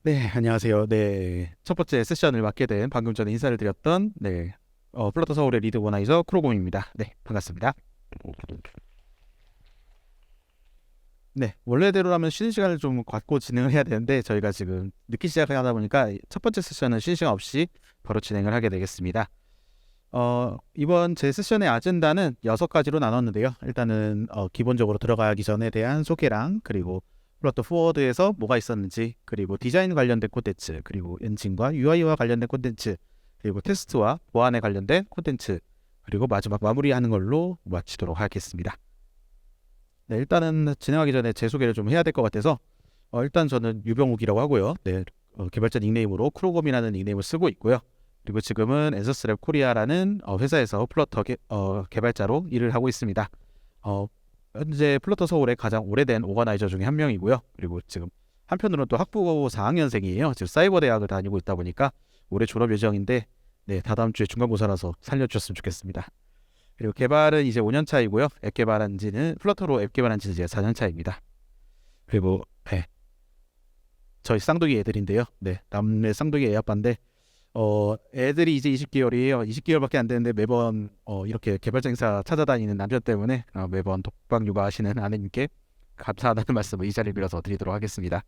네, 안녕하세요. 네, 첫 번째 세션을 맡게 된 방금 전에 인사를 드렸던 플러터 서울의 리드 오거나이저 크로곰입니다. 네, 반갑습니다. 네, 원래대로라면 쉬는 시간을 좀 갖고 진행을 해야 되는데 저희가 지금 늦게 시작하다 보니까 첫 번째 세션은 쉬는 시간 없이 바로 진행을 하게 되겠습니다. 이번 제 세션의 아젠다는 6가지로 나눴는데요. 일단은 기본적으로 들어가기 전에 대한 소개랑 그리고 플러터 포워드에서 뭐가 있었는지, 그리고 디자인 관련된 콘텐츠, 그리고 엔진과 UI와 관련된 콘텐츠, 그리고 테스트와 보안에 관련된 콘텐츠, 그리고 마지막 마무리하는 걸로 마치도록 하겠습니다. 네, 일단은 진행하기 전에 제 소개를 좀 해야 될 것 같아서 일단 저는 유병욱이라고 하고요. 네, 개발자 닉네임으로 크로곰이라는 닉네임을 쓰고 있고요. 그리고 지금은 엔서스랩 코리아라는 회사에서 플러터 개발자로 일을 하고 있습니다. 현재 플러터 서울의 가장 오래된 오거나이저 중에 한 명이고요. 그리고 지금 한편으로는 또 학부 4학년생이에요. 지금 사이버 대학을 다니고 있다 보니까 올해 졸업 예정인데 네, 다다음 주에 중간고사라서 살려주셨으면 좋겠습니다. 그리고 개발은 이제 5년 차이고요. 앱 개발한 지는 플러터로 앱 개발한 지는 이제 4년 차입니다. 그리고 네, 저희 쌍둥이 애들인데요. 네, 남매 쌍둥이 애 아빠인데 애들이 이제 20개월이에요. 20개월밖에 안 되는데 매번 이렇게 개발자 행사 찾아다니는 남편 때문에 매번 독박 육아하시는 아내님께 감사하다는 말씀을 이 자리를 빌어서 드리도록 하겠습니다.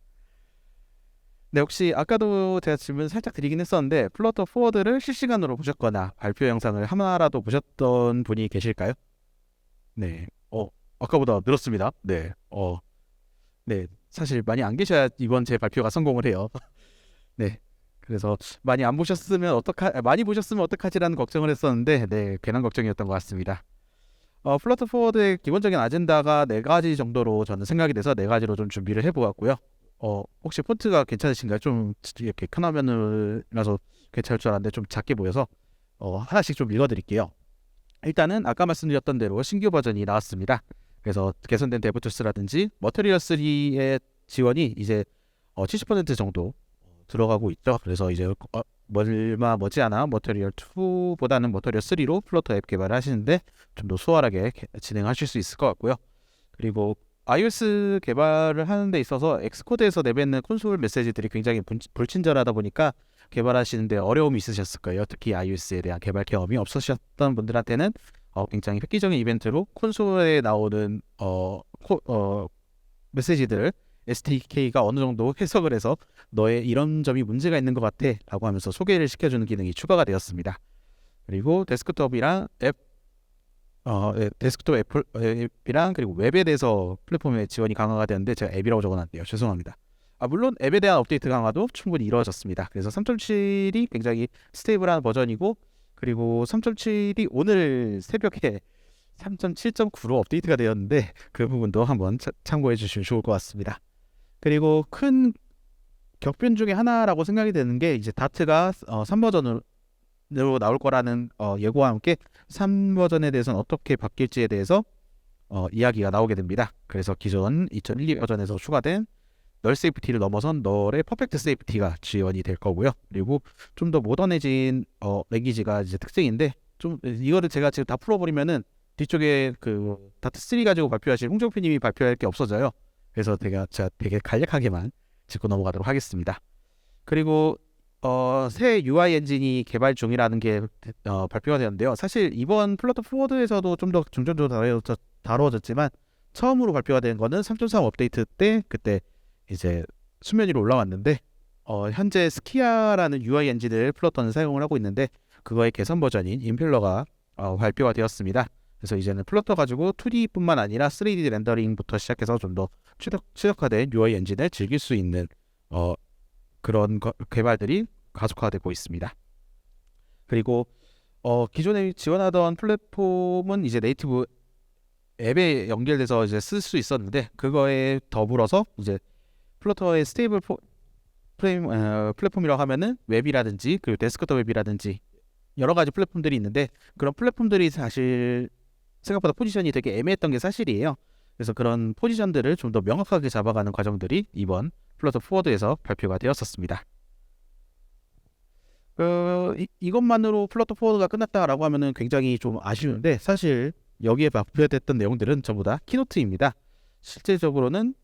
네, 혹시 아까도 제가 질문 살짝 드리긴 했었는데 플러터 포워드를 실시간으로 보셨거나 발표 영상을 하나라도 보셨던 분이 계실까요? 네, 아까보다 늘었습니다. 네, 네, 사실 많이 안 계셔야 이번 제 발표가 성공을 해요. 네. 그래서 많이 보셨으면 어떡하지라는 걱정을 했었는데, 네, 괜한 걱정이었던 것 같습니다. 플러터 포워드의 기본적인 아젠다가 4가지 정도로 저는 생각이 돼서 4가지로 좀 준비를 해보았고요. 혹시 폰트가 괜찮으신가요? 좀 이렇게 큰 화면이라서 괜찮을 줄 알았는데 좀 작게 보여서 하나씩 좀 읽어드릴게요. 일단은 아까 말씀드렸던 대로 신규 버전이 나왔습니다. 그래서 개선된 데브툴스라든지 머터리얼 3의 지원이 이제 70% 정도 들어가고 있죠. 그래서 이제 얼마 머지않아 머터리얼 2보다는 머터리얼 3로 플러터 앱 개발을 하시는데 좀 더 수월하게 진행하실 수 있을 것 같고요. 그리고 iOS 개발을 하는 데 있어서 엑스코드에서 내뱉는 콘솔 메시지들이 굉장히 불친절하다 보니까 개발하시는데 어려움이 있으셨을 거예요. 특히 iOS에 대한 개발 경험이 없으셨던 분들한테는 굉장히 획기적인 이벤트로 콘솔에 나오는 메시지들을 SDK가 어느 정도 해석을 해서 너의 이런 점이 문제가 있는 것 같아 라고 하면서 소개를 시켜주는 기능이 추가가 되었습니다. 그리고 데스크톱 앱이랑 그리고 웹에 대해서 플랫폼의 지원이 강화가 되는데 제가 앱이라고 적어놨네요. 죄송합니다. 물론 앱에 대한 업데이트 강화도 충분히 이루어졌습니다. 그래서 3.7이 굉장히 스테이블한 버전이고, 그리고 3.7이 오늘 새벽에 3.7.9로 업데이트가 되었는데 그 부분도 한번 참고해 주시면 좋을 것 같습니다. 그리고 큰 격변 중에 하나라고 생각이 되는 게 이제 다트가 3버전으로 나올 거라는 예고와 함께 3버전에 대해서는 어떻게 바뀔지에 대해서 이야기가 나오게 됩니다. 그래서 기존 2012 버전에서 추가된 널 세이프티를 넘어선 널의 퍼펙트 세이프티가 지원이 될 거고요. 그리고 좀 더 모던해진 랭귀지가 이제 특징인데, 좀 이거를 제가 지금 다 풀어버리면은 뒤쪽에 그 다트 3 가지고 발표하실 홍정표님이 발표할 게 없어져요. 그래서 제가 되게 간략하게만 짚고 넘어가도록 하겠습니다. 그리고 새 UI 엔진이 개발 중이라는 게 발표가 되었는데요. 사실 이번 플러터 포워드에서도 좀 더 중점적으로 다루어졌지만 처음으로 발표가 된 거는 3.3 업데이트 때 그때 이제 수면 위로 올라왔는데 현재 스키아라는 UI 엔진을 플러터는 사용을 하고 있는데 그거의 개선 버전인 임펠러가 발표가 되었습니다. 그래서 이제는 플러터 가지고 2D뿐만 아니라 3D 렌더링부터 시작해서 좀 더 최적화된 UI 엔진을 즐길 수 있는 그런 개발들이 가속화되고 있습니다. 그리고 기존에 지원하던 플랫폼은 이제 네이티브 앱에 연결돼서 이제 쓸 수 있었는데 그거에 더불어서 이제 플러터의 스테이블 플랫폼이라고 하면은 웹이라든지 그리고 데스크톱 웹이라든지 여러 가지 플랫폼들이 있는데 그런 플랫폼들이 사실 생각보다 포지션이 되게 애매했던 게 사실이에요. 그래서 그런 포지션들을 좀 더 명확하게 잡아가는 과정들이 이번 플러터 포워드에서 발표가 되었었습니다. 이것만으로 플러터 포워드가 끝났다라고 하면은 굉장히 좀 아쉬운데 사실 여기에 발표됐던 내용들은 전부 다 키노트입니다. 실제적으로는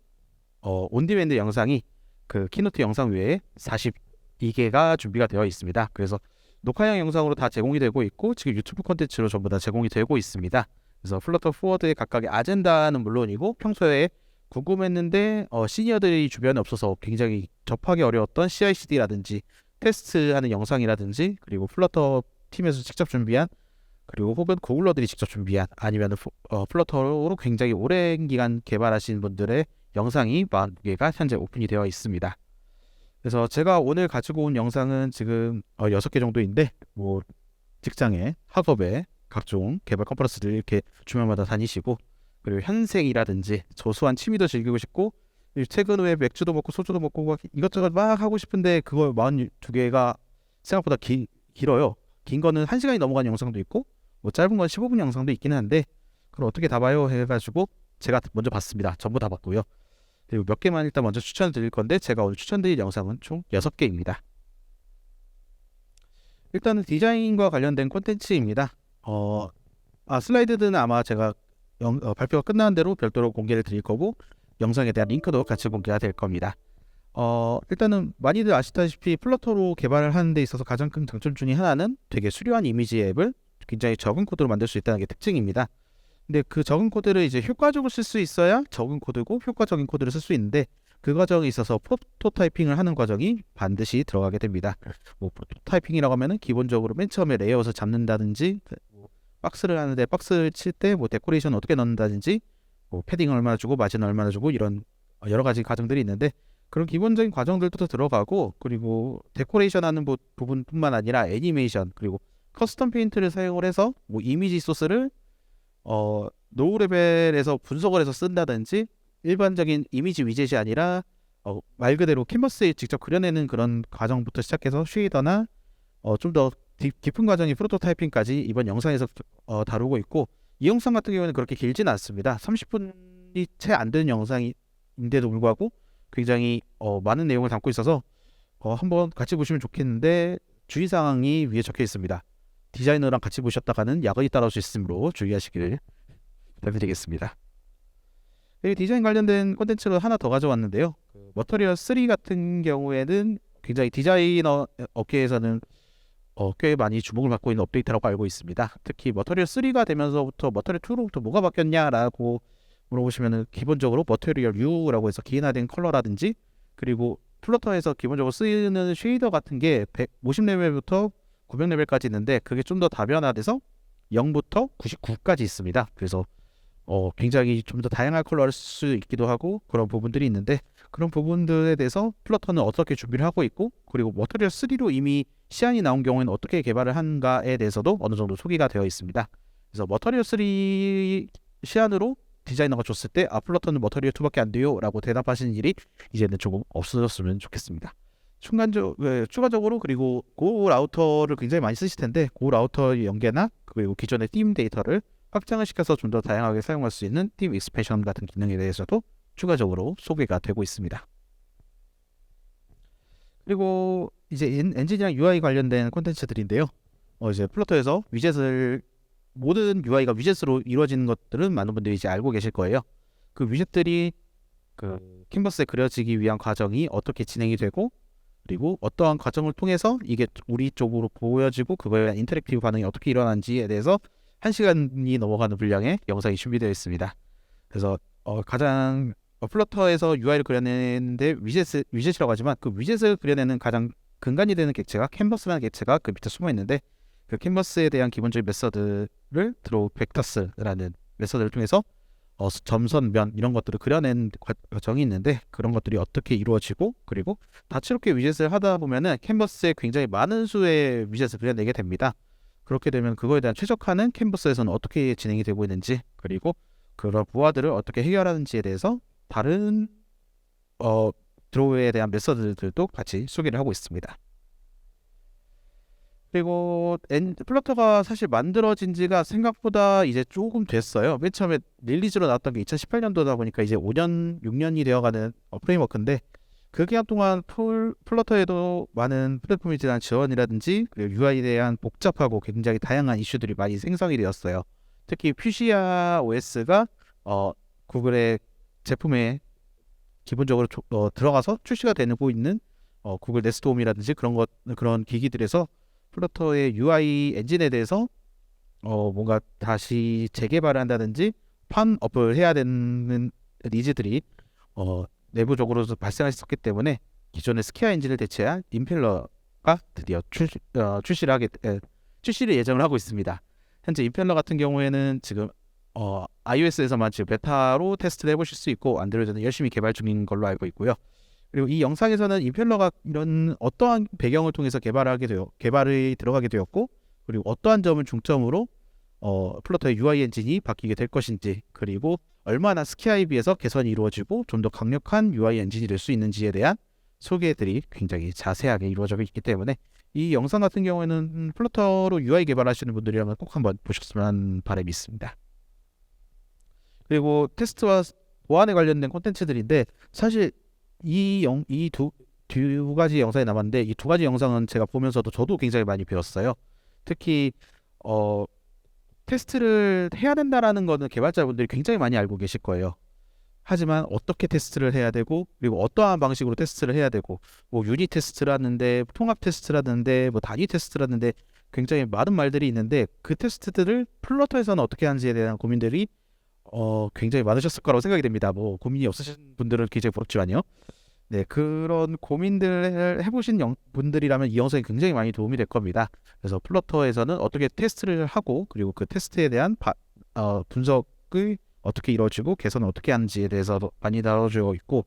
온디맨드 영상이 그 키노트 영상 외에 42개가 준비가 되어 있습니다. 그래서 녹화형 영상으로 다 제공이 되고 있고 지금 유튜브 콘텐츠로 전부 다 제공이 되고 있습니다. 그래서 플러터 포워드의 각각의 아젠다는 물론이고 평소에 궁금했는데 시니어들이 주변에 없어서 굉장히 접하기 어려웠던 CI/CD라든지 테스트하는 영상이라든지 그리고 플러터 팀에서 직접 준비한 그리고 혹은 고글러들이 직접 준비한 아니면 플러터로 굉장히 오랜 기간 개발하신 분들의 영상이 42개가 현재 오픈이 되어 있습니다. 그래서 제가 오늘 가지고 온 영상은 지금 6개 정도인데 뭐 직장에 학업에 각종 개발 컨퍼런스들 이렇게 주말마다 다니시고 그리고 현생이라든지 저소한 취미도 즐기고 싶고 퇴근 후에 맥주도 먹고 소주도 먹고 막 이것저것 막 하고 싶은데 그걸 42개가 생각보다 길어요. 긴 거는 1시간이 넘어간 영상도 있고 뭐 짧은 건 15분 영상도 있긴 한데 그걸 어떻게 다 봐요 해가지고 제가 먼저 봤습니다. 전부 다 봤고요. 그리고 몇 개만 일단 먼저 추천을 드릴 건데 제가 오늘 추천드릴 영상은 총 6개입니다. 일단은 디자인과 관련된 콘텐츠입니다. 슬라이드는 아마 제가 발표가 끝나는 대로 별도로 공개를 드릴 거고 영상에 대한 링크도 같이 공개가 될 겁니다. 일단은 많이들 아시다시피 플러터로 개발을 하는 데 있어서 가장 큰 장점 중에 하나는 되게 수려한 이미지 앱을 굉장히 적은 코드로 만들 수 있다는 게 특징입니다. 근데 그 적은 코드를 이제 효과적으로 쓸 수 있어야 적은 코드고 효과적인 코드를 쓸 수 있는데 그 과정에 있어서 프로토타이핑을 하는 과정이 반드시 들어가게 됩니다. 뭐 프로토타이핑이라고 하면은 기본적으로 맨 처음에 레이아웃을 잡는다든지 박스를 하는데 박스를 칠 때 뭐 데코레이션 어떻게 넣는다든지 뭐 패딩 얼마나 주고 마진 얼마나 주고 이런 여러 가지 과정들이 있는데 그런 기본적인 과정들도 들어가고 그리고 데코레이션 하는 부분뿐만 아니라 애니메이션 그리고 커스텀 페인트를 사용을 해서 뭐 이미지 소스를 노우 레벨에서 분석을 해서 쓴다든지 일반적인 이미지 위젯이 아니라 말 그대로 캔버스에 직접 그려내는 그런 과정부터 시작해서 쉐이더나 좀 더 깊은 과정이 프로토타이핑까지 이번 영상에서 다루고 있고 이 영상 같은 경우에는 그렇게 길지는 않습니다. 30분이 채 안 되는 영상인데도 불구하고 굉장히 많은 내용을 담고 있어서 한번 같이 보시면 좋겠는데 주의사항이 위에 적혀 있습니다. 디자이너랑 같이 보셨다가는 야근이 따라올 수 있으므로 주의하시길 부탁드리겠습니다. 디자인 관련된 콘텐츠를 하나 더 가져왔는데요. 머터리얼 3 같은 경우에는 굉장히 디자이너 업계에서는 꽤 많이 주목을 받고 있는 업데이트라고 알고 있습니다. 특히 머터리얼 3가 되면서부터 머터리얼 2로부터 뭐가 바뀌었냐라고 물어보시면 기본적으로 머터리얼 U라고 해서 기인화된 컬러라든지 그리고 플러터에서 기본적으로 쓰이는 쉐이더 같은 게 150레벨부터 900레벨까지 있는데 그게 좀 더 다변화돼서 0부터 99까지 있습니다. 그래서 굉장히 좀 더 다양한 컬러를 쓸 수 있기도 하고 그런 부분들이 있는데 그런 부분들에 대해서 플러터는 어떻게 준비를 하고 있고 그리고 머터리얼 3로 이미 시안이 나온 경우에는 어떻게 개발을 한가에 대해서도 어느 정도 소개가 되어 있습니다. 그래서 머터리얼 3 시안으로 디자이너가 줬을 때 플러터는 머터리얼 2밖에 안 돼요 라고 대답하시는 일이 이제는 조금 없어졌으면 좋겠습니다. 추가적으로 그리고 고 라우터를 굉장히 많이 쓰실 텐데 고 라우터 연계나 그리고 기존의 팀 데이터를 확장을 시켜서 좀 더 다양하게 사용할 수 있는 팀 익스펜션 같은 기능에 대해서도 추가적으로 소개가 되고 있습니다. 그리고 이제 엔지니어링 UI 관련된 콘텐츠들인데요. 이제 플러터에서 모든 UI가 위젯으로 이루어지는 것들은 많은 분들이 이제 알고 계실 거예요. 그 위젯들이 그 캔버스에 그려지기 위한 과정이 어떻게 진행이 되고 그리고 어떠한 과정을 통해서 이게 우리 쪽으로 보여지고 그거에 대한 인터랙티브 반응이 어떻게 일어나는지에 대해서 1시간이 넘어가는 분량의 영상이 준비되어 있습니다. 그래서 가장 플러터에서 UI를 그려내는데 위젯이라고 하지만 그 위젯을 그려내는 가장 근간이 되는 객체가 캔버스라는 객체가 그 밑에 숨어 있는데 그 캔버스에 대한 기본적인 메서드를 드로우 벡터스라는 메서드를 통해서 점선, 면 이런 것들을 그려낸 과정이 있는데 그런 것들이 어떻게 이루어지고 그리고 다채롭게 위젯을 하다 보면은 캔버스에 굉장히 많은 수의 위젯을 그려내게 됩니다. 그렇게 되면 그거에 대한 최적화는 캔버스에서는 어떻게 진행이 되고 있는지 그리고 그런 부하들을 어떻게 해결하는지에 대해서 다른 드로우에 대한 메서드들도 같이 소개를 하고 있습니다. 그리고 플러터가 사실 만들어진 지가 생각보다 이제 조금 됐어요. 맨 처음에 릴리즈로 나왔던 게 2018년도다 보니까 이제 5년, 6년이 되어가는 프레임워크인데 그 기간 동안 플러터에도 많은 플랫폼에 대한 지원이라든지 그리고 UI에 대한 복잡하고 굉장히 다양한 이슈들이 많이 생성이 되었어요. 특히 퓨시아 OS가 구글의 제품에 기본적으로 들어가서 출시가 되고 있는 구글 네스트 홈이라든지 그런 기기들에서 플러터의 UI 엔진에 대해서 뭔가 다시 재개발을 한다든지 판업을 해야 되는 니즈들이 내부적으로도 발생했었기 때문에 기존의 스퀘어 엔진을 대체한 임펠러가 드디어 출시를 예정을 하고 있습니다. 현재 임펠러 같은 경우에는 지금 iOS에서만 지금 베타로 테스트를 해보실 수 있고 안드로이드는 열심히 개발 중인 걸로 알고 있고요. 그리고 이 영상에서는 임펠러가 이런 어떠한 배경을 통해서 개발이 들어가게 되었고, 그리고 어떠한 점을 중점으로 플러터의 UI 엔진이 바뀌게 될 것인지, 그리고 얼마나 스키아에 비해서 개선이 이루어지고 좀 더 강력한 UI 엔진이 될 수 있는지에 대한 소개들이 굉장히 자세하게 이루어져 있기 때문에 이 영상 같은 경우에는 플러터로 UI 개발하시는 분들이라면 꼭 한번 보셨으면 하는 바람이 있습니다. 그리고 테스트와 보안에 관련된 콘텐츠들인데, 사실 이 두 가지 영상이 남았는데, 이 두 가지 영상은 제가 보면서도 저도 굉장히 많이 배웠어요. 특히 테스트를 해야 된다라는 거는 개발자분들이 굉장히 많이 알고 계실 거예요. 하지만 어떻게 테스트를 해야 되고, 그리고 어떠한 방식으로 테스트를 해야 되고, 뭐 유닛 테스트라는데, 통합 테스트라는데, 뭐 단위 테스트라는데 굉장히 많은 말들이 있는데, 그 테스트들을 플러터에서는 어떻게 하는지에 대한 고민들이 굉장히 많으셨을 거라고 생각이 됩니다. 뭐 고민이 없으신 분들은 굉장히 부럽지만요. 네, 그런 고민들을 해보신 분들이라면 이 영상이 굉장히 많이 도움이 될 겁니다. 그래서 플러터에서는 어떻게 테스트를 하고, 그리고 그 테스트에 대한 분석을 어떻게 이루어지고 개선을 어떻게 하는지에 대해서 많이 다뤄져 있고,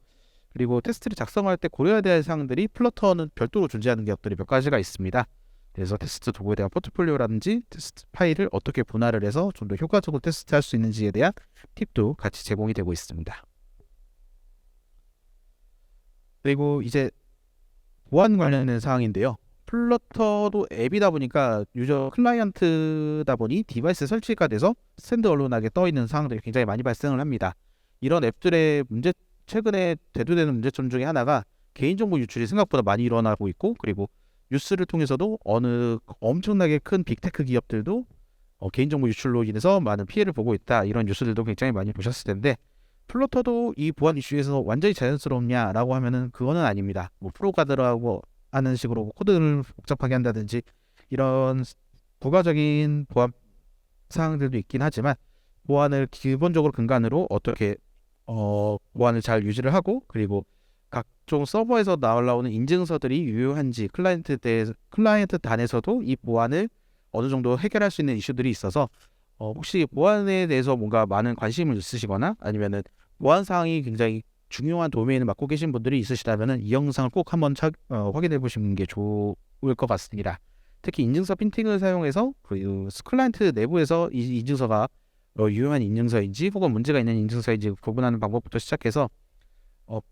그리고 테스트를 작성할 때 고려해야 될 사항들이 플러터는 별도로 존재하는 것들이 몇 가지가 있습니다. 그래서 테스트 도구에 대한 포트폴리오라든지 테스트 파일을 어떻게 분할을 해서 좀 더 효과적으로 테스트할 수 있는지에 대한 팁도 같이 제공이 되고 있습니다. 그리고 이제 보안 관련된 사항인데요. 플러터도 앱이다 보니까 유저 클라이언트다 보니 디바이스 설치가 돼서 스탠드얼론하게 떠 있는 사항들이 굉장히 많이 발생을 합니다. 이런 앱들의 최근에 대두되는 문제점 중에 하나가 개인정보 유출이 생각보다 많이 일어나고 있고, 그리고 뉴스를 통해서도 어느 엄청나게 큰 빅테크 기업들도 개인정보 유출로 인해서 많은 피해를 보고 있다, 이런 뉴스들도 굉장히 많이 보셨을 텐데, 플러터도 이 보안 이슈에서 완전히 자연스럽냐라고 하면은 그거는 아닙니다. 뭐 프로가드라고 하는 식으로 코드를 복잡하게 한다든지 이런 부가적인 보안 사항들도 있긴 하지만, 보안을 기본적으로 근간으로 어떻게 보안을 잘 유지를 하고, 그리고 각종 서버에서 나오는 인증서들이 유효한지 클라이언트 단에서도 이 보안을 어느 정도 해결할 수 있는 이슈들이 있어서 혹시 보안에 대해서 뭔가 많은 관심을 있으시거나 아니면은 보안 사항이 굉장히 중요한 도메인을 맡고 계신 분들이 있으시다면은 이 영상을 꼭 한번 확인해 보시는 게 좋을 것 같습니다. 특히 인증서 핀팅을 사용해서 그 클라이언트 내부에서 이 인증서가 유효한 인증서인지 혹은 문제가 있는 인증서인지 구분하는 방법부터 시작해서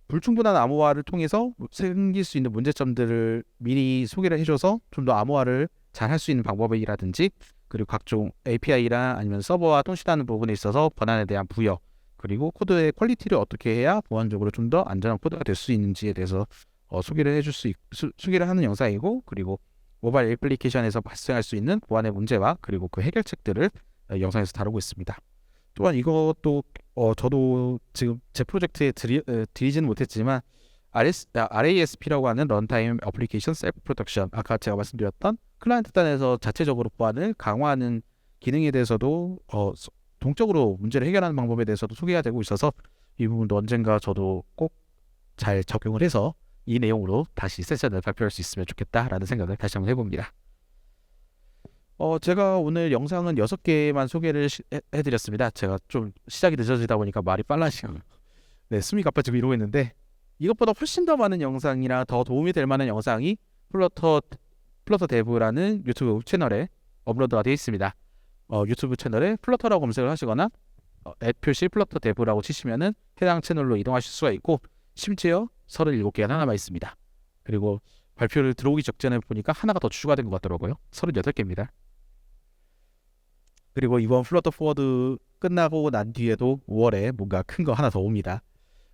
불충분한 암호화를 통해서 생길 수 있는 문제점들을 미리 소개를 해줘서 좀 더 암호화를 잘 할 수 있는 방법이라든지, 그리고 각종 API랑 아니면 서버와 통신하는 부분에 있어서 권한에 대한 부여, 그리고 코드의 퀄리티를 어떻게 해야 보안적으로 좀 더 안전한 코드가 될 수 있는지에 대해서 소개를 하는 영상이고, 그리고 모바일 애플리케이션에서 발생할 수 있는 보안의 문제와 그리고 그 해결책들을 영상에서 다루고 있습니다. 또한 이것도 저도 지금 제 프로젝트에 드리지는 못했지만 RASP라고 하는 런타임 애플리케이션 셀프 프로텍션, 아까 제가 말씀드렸던 클라이언트 단에서 자체적으로 보안을 강화하는 기능에 대해서도 동적으로 문제를 해결하는 방법에 대해서도 소개가 되고 있어서, 이 부분도 언젠가 저도 꼭 잘 적용을 해서 이 내용으로 다시 세션을 발표할 수 있으면 좋겠다라는 생각을 다시 한번 해봅니다. 제가 오늘 영상은 6개만 소개를 해드렸습니다. 제가 좀 시작이 늦어지다 보니까 말이 빨라지고 네, 숨이 가빠지고 이러고 있는데, 이것보다 훨씬 더 많은 영상이나 더 도움이 될 만한 영상이 플러터 데브라는 유튜브 채널에 업로드가 되어 있습니다. 유튜브 채널에 플러터라고 검색을 하시거나 @ 플러터 데브라고 치시면은 해당 채널로 이동하실 수가 있고, 심지어 37개가 남아 있습니다. 그리고 발표를 들어오기 직전에 보니까 하나가 더 추가된 것 같더라고요. 38개입니다. 그리고 이번 플러터 포워드 끝나고 난 뒤에도 5월에 뭔가 큰 거 하나 더 옵니다.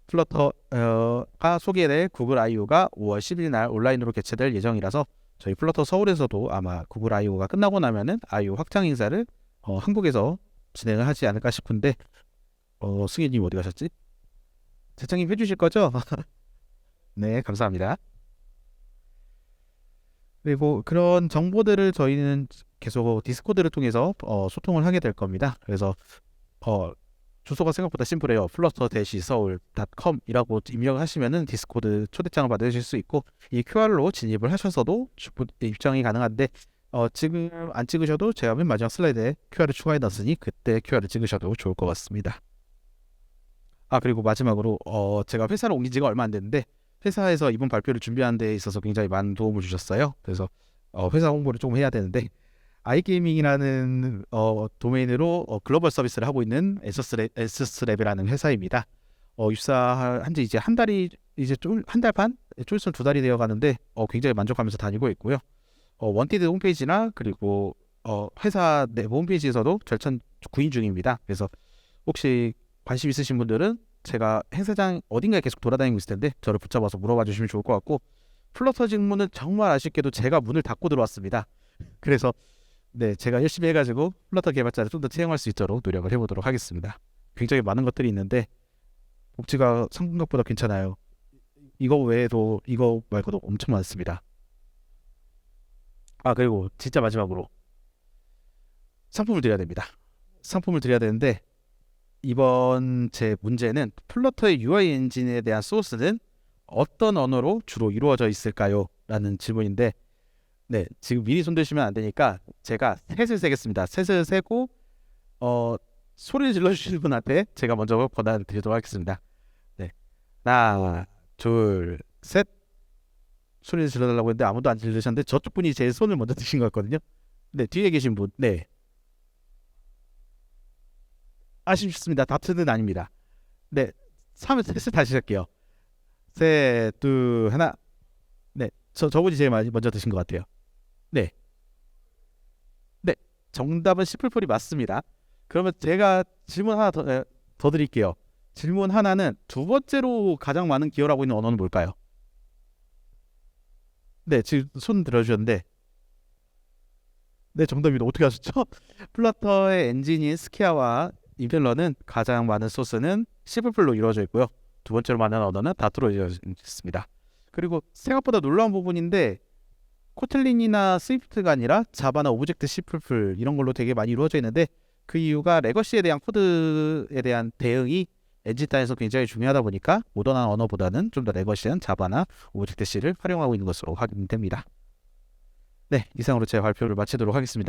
플러터가 소개될 구글 I/O가 5월 10일 날 온라인으로 개최될 예정이라서 저희 플러터 서울에서도 아마 구글 I/O가 끝나고 나면은 I/O 확장 행사를 한국에서 진행을 하지 않을까 싶은데, 승희님 어디 가셨지? 재창님 해주실 거죠? 네, 감사합니다. 그리고 그런 정보들을 저희는 계속 디스코드를 통해서 소통을 하게 될 겁니다. 그래서 어, 주소가 생각보다 심플해요. flutter-seoul.com이라고 입력하시면은 디스코드 초대장을 받으실 수 있고 이 QR로 진입을 하셔서도 입장이 가능한데 지금 안 찍으셔도 제가 맨 마지막 슬라이드에 QR을 추가해 놨으니 그때 QR을 찍으셔도 좋을 것 같습니다. 아, 그리고 마지막으로 제가 회사를 옮긴 지가 얼마 안 됐는데 회사에서 이번 발표를 준비하는 데 있어서 굉장히 많은 도움을 주셨어요. 그래서 회사 홍보를 조금 해야 되는데 아이게이밍이라는 도메인으로 글로벌 서비스를 하고 있는 에서스랩이라는 회사입니다. 입사한 지 이제 한 달이 이제 좀 한 달 반? 쫄선 두 달이 되어 가는데 굉장히 만족하면서 다니고 있고요. 원티드 홈페이지나 그리고 회사 내부 홈페이지에서도 절찬 구인 중입니다. 그래서 혹시 관심 있으신 분들은 제가 행사장 어딘가에 계속 돌아다니고 있을 텐데 저를 붙잡아서 물어봐 주시면 좋을 것 같고 플러터 직무는 정말 아쉽게도 제가 문을 닫고 들어왔습니다. 그래서 네, 제가 열심히 해가지고 플러터 개발자를 좀 더 채용할 수 있도록 노력을 해보도록 하겠습니다. 굉장히 많은 것들이 있는데 복지가 생각보다 괜찮아요. 이거 외에도 이거 말고도 엄청 많습니다. 아, 그리고 진짜 마지막으로 상품을 드려야 됩니다. 상품을 드려야 되는데 이번 제 문제는 플러터의 UI 엔진에 대한 소스는 어떤 언어로 주로 이루어져 있을까요? 라는 질문인데 네, 지금 미리 손대시면 안 되니까 제가 셋을 세겠습니다. 셋을 세고 소리를 질러주시는 분한테 제가 먼저 권한을 드리도록 하겠습니다. 네, 하나, 둘, 셋. 소리를 질러달라고 했는데 아무도 안 질르셨는데 저쪽 분이 제 손을 먼저 드신 거였거든요. 네, 뒤에 계신 분, 네, 아쉽습니다. 다트는 아닙니다. 네, 3을 셋을 다시 할게요. 셋, 둘, 하나. 네, 저분이 제일 많이 먼저 드신 것 같아요. 네, 네, 정답은 시플풀이 맞습니다. 그러면 제가 질문 하나 더 드릴게요. 질문 하나는 두 번째로 가장 많은 기여를 하고 있는 언어는 뭘까요? 네, 지금 손 들어주셨는데, 네, 정답입니다. 어떻게 아셨죠? 플러터의 엔진인 스키아와 임펠러는 가장 많은 소스는 시플풀로 이루어져 있고요. 두 번째로 많은 언어는 다트로 이루어져 있습니다. 그리고 생각보다 놀라운 부분인데, 코틀린이나 스위프트가 아니라 자바나 오브젝트 C++ 이런 걸로 되게 많이 이루어져 있는데 그 이유가 레거시에 대한 코드에 대한 대응이 엔진단에서 굉장히 중요하다 보니까 모던한 언어보다는 좀 더 레거시한 자바나 오브젝트 C를 활용하고 있는 것으로 확인됩니다. 네, 이상으로 제 발표를 마치도록 하겠습니다.